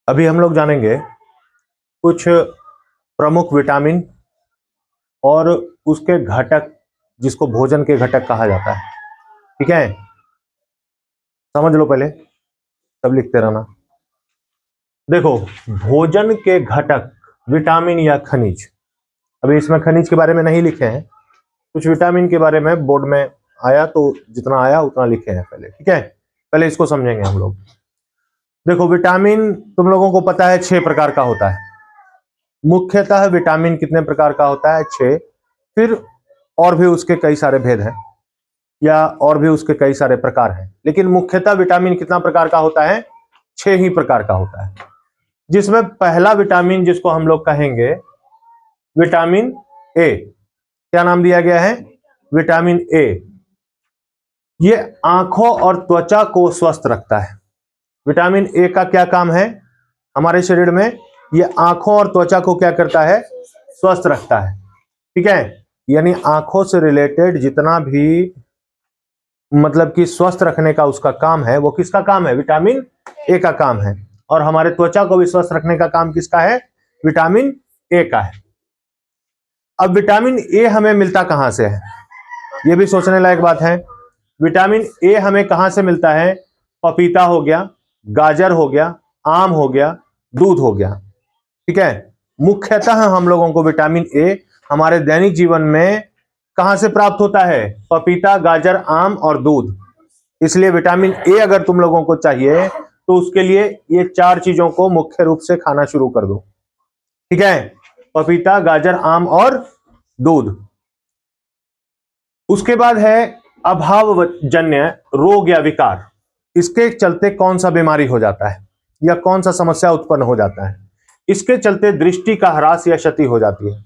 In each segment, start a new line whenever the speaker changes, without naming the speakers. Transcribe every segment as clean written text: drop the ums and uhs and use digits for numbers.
अभी हम लोग जानेंगे कुछ प्रमुख विटामिन और उसके घटक, जिसको भोजन के घटक कहा जाता है। ठीक है, समझ लो पहले, तब लिखते रहना। देखो, भोजन के घटक विटामिन या खनिज। अभी इसमें खनिज के बारे में नहीं लिखे हैं, कुछ विटामिन के बारे में बोर्ड में आया तो जितना आया उतना लिखे हैं पहले। ठीक है, पहले इसको समझेंगे हम लोग। देखो, विटामिन तुम लोगों को पता है 6 प्रकार का होता है। मुख्यतः विटामिन कितने प्रकार का होता है? 6। फिर और भी उसके कई सारे भेद हैं या और भी उसके कई सारे प्रकार हैं, लेकिन मुख्यतः विटामिन कितना प्रकार का होता है? 6 ही प्रकार का होता है, जिसमें पहला विटामिन जिसको हम लोग कहेंगे विटामिन ए। क्या नाम दिया गया है? Vitamin A. ये आंखों और त्वचा को स्वस्थ रखता है। विटामिन ए का क्या काम है हमारे शरीर में? ये आंखों और त्वचा को क्या करता है? स्वस्थ रखता है। ठीक है, यानी आंखों से रिलेटेड जितना भी मतलब कि स्वस्थ रखने का उसका काम है, वो किसका काम है? विटामिन ए का काम है। और हमारे त्वचा को भी स्वस्थ रखने का काम किसका है? विटामिन ए का है। अब विटामिन ए हमें मिलता कहां से है? ये भी सोचने लायक बात है। विटामिन ए हमें कहां से मिलता है? पपीता हो गया, गाजर हो गया, आम हो गया, दूध हो गया। ठीक है, मुख्यतः हम लोगों को विटामिन ए हमारे दैनिक जीवन में कहां से प्राप्त होता है? पपीता, गाजर, आम और दूध। इसलिए विटामिन ए अगर तुम लोगों को चाहिए तो उसके लिए ये 4 चीजों को मुख्य रूप से खाना शुरू कर दो। ठीक है, पपीता, गाजर, आम और दूध। उसके बाद है अभावजन्य रोग या विकार। इसके चलते कौन सा बीमारी हो जाता है या कौन सा समस्या उत्पन्न हो जाता है? इसके चलते दृष्टि का ह्रास या क्षति हो जाती है,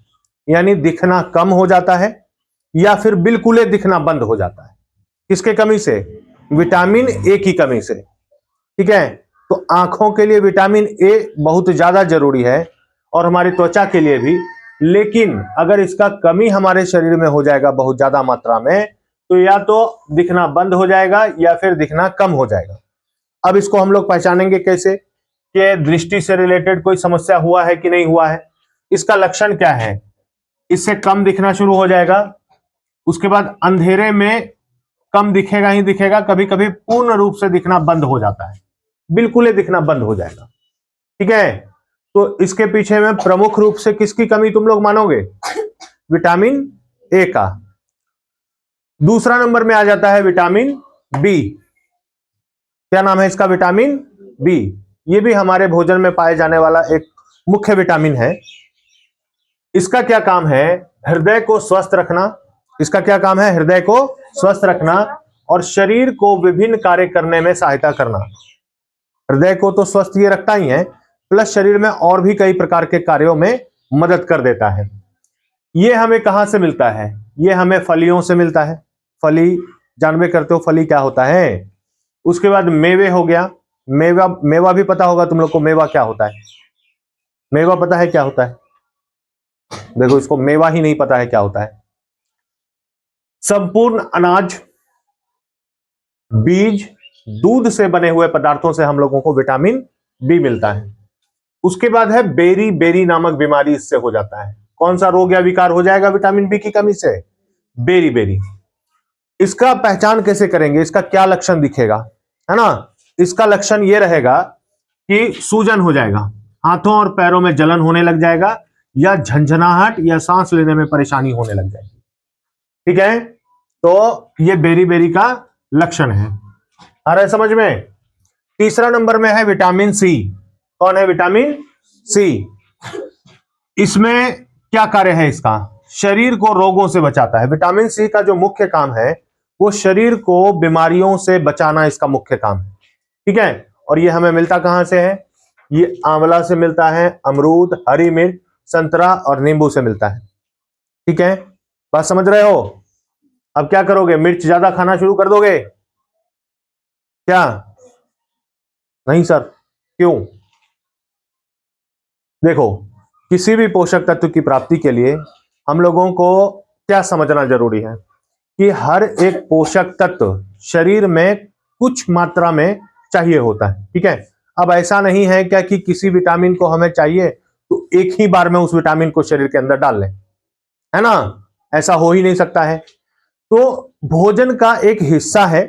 यानी दिखना कम हो जाता है या फिर बिल्कुल ही दिखना बंद हो जाता है। किसके कमी से? विटामिन ए की कमी से। ठीक है, तो आंखों के लिए विटामिन ए बहुत ज्यादा जरूरी है और हमारी त्वचा के लिए भी। लेकिन अगर इसका कमी हमारे शरीर में हो जाएगा बहुत ज्यादा मात्रा में, तो या तो दिखना बंद हो जाएगा या फिर दिखना कम हो जाएगा। अब इसको हम लोग पहचानेंगे कैसे कि दृष्टि से रिलेटेड कोई समस्या हुआ है कि नहीं हुआ है। इसका लक्षण क्या है? इससे कम दिखना शुरू हो जाएगा, उसके बाद अंधेरे में कम दिखेगा ही दिखेगा, कभी कभी पूर्ण रूप से दिखना बंद हो जाता है, बिल्कुल ही दिखना बंद हो जाएगा। ठीक है, तो इसके पीछे में प्रमुख रूप से किसकी कमी तुम लोग मानोगे? विटामिन ए का। दूसरा नंबर में आ जाता है विटामिन बी। क्या नाम है इसका? Vitamin B. ये भी हमारे भोजन में पाए जाने वाला एक मुख्य विटामिन है। इसका क्या काम है? हृदय को स्वस्थ रखना। इसका क्या काम है? हृदय को स्वस्थ रखना और शरीर को विभिन्न कार्य करने में सहायता करना। हृदय को तो स्वस्थ ये रखता ही है, प्लस शरीर में और भी कई प्रकार के कार्यों में मदद कर देता है। ये हमें कहां से मिलता है? ये हमें फलियों से मिलता है। फली जानबे करते हो फली क्या होता है? उसके बाद मेवे हो गया। मेवा, मेवा भी पता होगा तुम लोग को। मेवा क्या होता है? मेवा पता है क्या होता है? देखो, इसको मेवा ही नहीं पता है क्या होता है। संपूर्ण अनाज, बीज, दूध से बने हुए पदार्थों से हम लोगों को विटामिन बी मिलता है। उसके बाद है बेरी बेरी नामक बीमारी, इससे हो जाता है। कौन सा रोग या विकार हो जाएगा विटामिन बी की कमी से? Beriberi. इसका पहचान कैसे करेंगे? इसका क्या लक्षण दिखेगा, है ना? इसका लक्षण यह रहेगा कि सूजन हो जाएगा, हाथों और पैरों में जलन होने लग जाएगा या झंझनाहट या सांस लेने में परेशानी होने लग जाएगी। ठीक है, तो ये बेरी बेरी का लक्षण है। आ रहा है समझ में? तीसरा नंबर में है विटामिन सी। कौन है? Vitamin C. इसमें क्या कार्य है इसका? शरीर को रोगों से बचाता है। विटामिन सी का जो मुख्य काम है वो शरीर को बीमारियों से बचाना, इसका मुख्य काम है। ठीक है, और ये हमें मिलता कहां से है? ये आंवला से मिलता है, अमरूद, हरी मिर्च, संतरा और नींबू से मिलता है। ठीक है, बात समझ रहे हो? अब क्या करोगे? मिर्च ज्यादा खाना शुरू कर दोगे क्या? नहीं सर, क्यों? देखो, किसी भी पोषक तत्व की प्राप्ति के लिए हम लोगों को क्या समझना जरूरी है कि हर एक पोषक तत्व शरीर में कुछ मात्रा में चाहिए होता है। ठीक है, अब ऐसा नहीं है क्या कि किसी विटामिन को हमें चाहिए तो एक ही बार में उस विटामिन को शरीर के अंदर डाल लें, है ना, ऐसा हो ही नहीं सकता है। तो भोजन का एक हिस्सा है,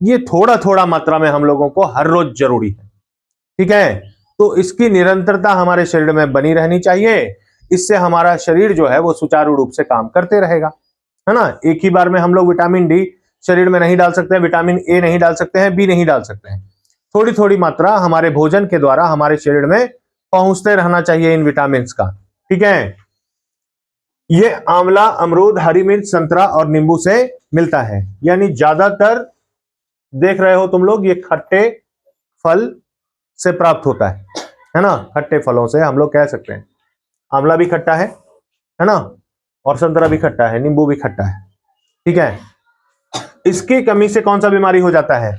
ये थोड़ा थोड़ा मात्रा में हम लोगों को हर रोज जरूरी है, ठीक है। तो इसकी निरंतरता हमारे शरीर में बनी रहनी चाहिए, इससे हमारा शरीर जो है वो सुचारू रूप से काम करते रहेगा, है ना। एक ही बार में हम लोग विटामिन डी शरीर में नहीं डाल सकते हैं, विटामिन ए नहीं डाल सकते हैं, बी नहीं डाल सकते हैं। थोड़ी थोड़ी मात्रा हमारे भोजन के द्वारा हमारे शरीर में पहुंचते रहना चाहिए इन विटामिन का, ठीक है। ये आंवला, अमरूद, हरी मिर्च, संतरा और नींबू से मिलता है, यानी ज्यादातर देख रहे हो तुम लोग ये खट्टे फल से प्राप्त होता है ना। खट्टे फलों से हम लोग कह सकते हैं, आंवला भी खट्टा है ना, और संतरा भी खट्टा है, नींबू भी खट्टा है, ठीक है। इसकी कमी से कौन सा बीमारी हो जाता है?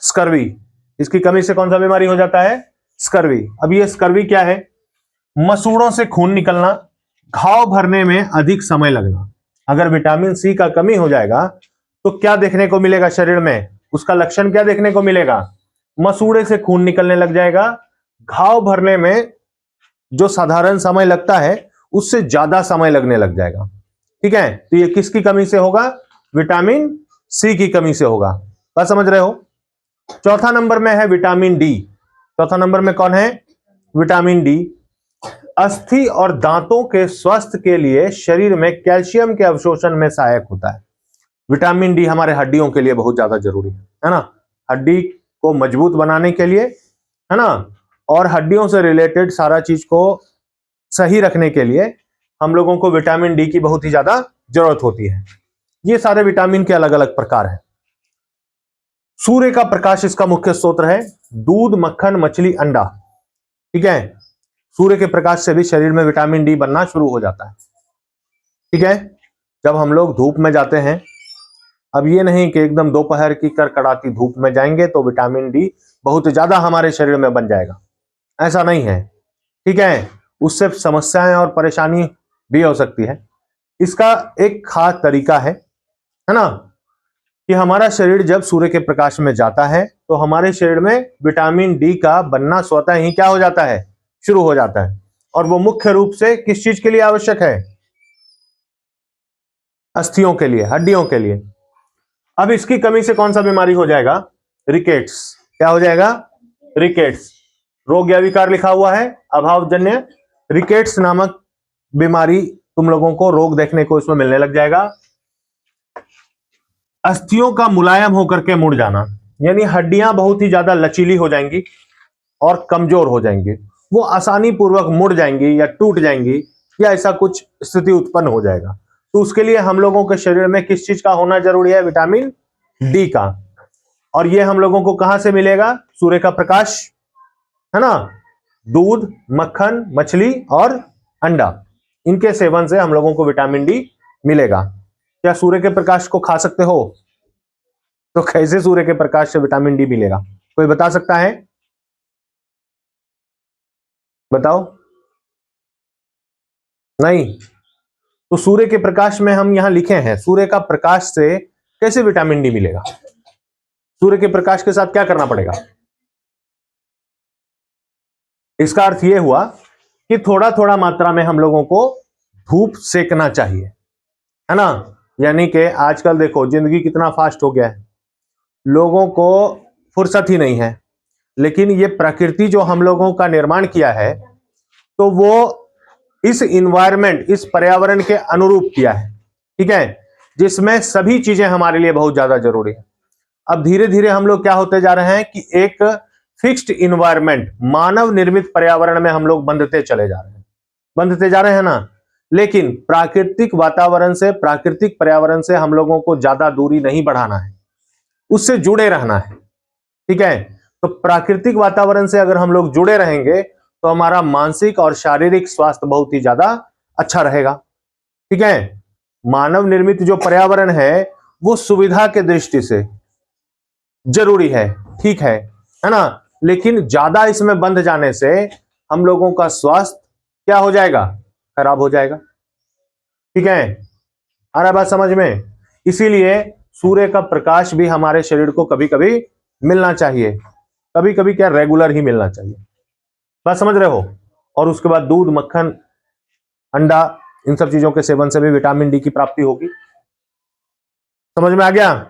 स्कर्वी। इसकी कमी से कौन सा बीमारी हो जाता है? स्कर्वी। अब ये स्कर्वी क्या है? मसूड़ों से खून निकलना, घाव भरने में अधिक समय लगना। अगर विटामिन सी का कमी हो जाएगा तो क्या देखने को मिलेगा शरीर में? उसका लक्षण क्या देखने को मिलेगा? मसूड़े से खून निकलने लग जाएगा, घाव भरने में जो साधारण समय लगता है उससे ज्यादा समय लगने लग जाएगा, ठीक है। तो ये किसकी कमी से होगा? विटामिन सी की कमी से होगा। क्या समझ रहे हो? चौथा नंबर में है विटामिन डी। चौथा नंबर में कौन है? Vitamin D. अस्थि और दांतों के स्वास्थ्य के लिए शरीर में कैल्शियम के अवशोषण में सहायक होता है। विटामिन डी हमारे हड्डियों के लिए बहुत ज्यादा जरूरी है ना, हड्डी को मजबूत बनाने के लिए, है ना, और हड्डियों से रिलेटेड सारा चीज को सही रखने के लिए हम लोगों को विटामिन डी की बहुत ही ज्यादा जरूरत होती है। ये सारे विटामिन के अलग अलग प्रकार हैं। सूर्य का प्रकाश इसका मुख्य स्रोत है। दूध, मक्खन, मछली, अंडा, ठीक है। सूर्य के प्रकाश से भी शरीर में विटामिन डी बनना शुरू हो जाता है, ठीक है। जब हम लोग धूप में जाते हैं, अब ये नहीं कि एकदम दोपहर की कड़कड़ाती धूप में जाएंगे तो विटामिन डी बहुत ज्यादा हमारे शरीर में बन जाएगा, ऐसा नहीं है, ठीक है। उससे समस्याएं और परेशानी भी हो सकती है। इसका एक खास तरीका है ना, कि हमारा शरीर जब सूर्य के प्रकाश में जाता है तो हमारे शरीर में विटामिन डी का बनना स्वतः ही क्या हो जाता है? शुरू हो जाता है। और वो मुख्य रूप से किस चीज के लिए आवश्यक है? अस्थियों के लिए, हड्डियों के लिए। अब इसकी कमी से कौन सा बीमारी हो जाएगा? रिकेट्स। क्या हो जाएगा? रिकेट्स। रोग या विकार लिखा हुआ है, अभावजन्य रिकेट्स नामक बीमारी तुम लोगों को रोग देखने को इसमें मिलने लग जाएगा। अस्थियों का मुलायम होकर के मुड़ जाना, यानी हड्डियां बहुत ही ज्यादा लचीली हो जाएंगी और कमजोर हो जाएंगी, वो आसानी पूर्वक मुड़ जाएंगी या टूट जाएंगी या ऐसा कुछ स्थिति उत्पन्न हो जाएगा। तो उसके लिए हम लोगों के शरीर में किस चीज का होना जरूरी है? विटामिन डी का। और ये हम लोगों को कहां से मिलेगा? सूर्य का प्रकाश, है ना, दूध, मक्खन, मछली और अंडा, इनके सेवन से हम लोगों को विटामिन डी मिलेगा। क्या सूर्य के प्रकाश को खा सकते हो? तो कैसे सूर्य के प्रकाश से विटामिन डी मिलेगा? कोई बता सकता है? बताओ। नहीं। तो सूर्य के प्रकाश में हम यहां लिखे हैं, सूर्य का प्रकाश से कैसे विटामिन डी मिलेगा? सूर्य के प्रकाश के साथ क्या करना पड़ेगा? इसका अर्थ यह हुआ कि थोड़ा थोड़ा मात्रा में हम लोगों को धूप सेकना चाहिए, है ना। यानी कि आजकल देखो जिंदगी कितना फास्ट हो गया है, लोगों को फुर्सत ही नहीं है, लेकिन ये प्रकृति जो हम लोगों का निर्माण किया है तो वो इस इन्वायरमेंट, इस पर्यावरण के अनुरूप किया है, ठीक है, जिसमें सभी चीजें हमारे लिए बहुत ज्यादा जरूरी है। अब धीरे धीरे हम लोग क्या होते जा रहे हैं कि एक फिक्स्ड इन्वायरमेंट, मानव निर्मित पर्यावरण में हम लोग बंधते चले जा रहे हैं, बंधते जा रहे हैं ना। लेकिन प्राकृतिक वातावरण से, प्राकृतिक पर्यावरण से हम लोगों को ज्यादा दूरी नहीं बढ़ाना है, उससे जुड़े रहना है, ठीक है। तो प्राकृतिक वातावरण से अगर हम लोग जुड़े रहेंगे तो हमारा मानसिक और शारीरिक स्वास्थ्य बहुत ही ज्यादा अच्छा रहेगा, ठीक है। मानव निर्मित जो पर्यावरण है वो सुविधा के दृष्टि से जरूरी है, ठीक है ना, लेकिन ज्यादा इसमें बंध जाने से हम लोगों का स्वास्थ्य क्या हो जाएगा? खराब हो जाएगा, ठीक है। आ रहा बात समझ में? इसीलिए सूर्य का प्रकाश भी हमारे शरीर को कभी कभी मिलना चाहिए, कभी कभी क्या रेगुलर ही मिलना चाहिए। बात समझ रहे हो? और उसके बाद दूध, मक्खन, अंडा, इन सब चीजों के सेवन से भी विटामिन डी की प्राप्ति होगी। समझ में आ गया?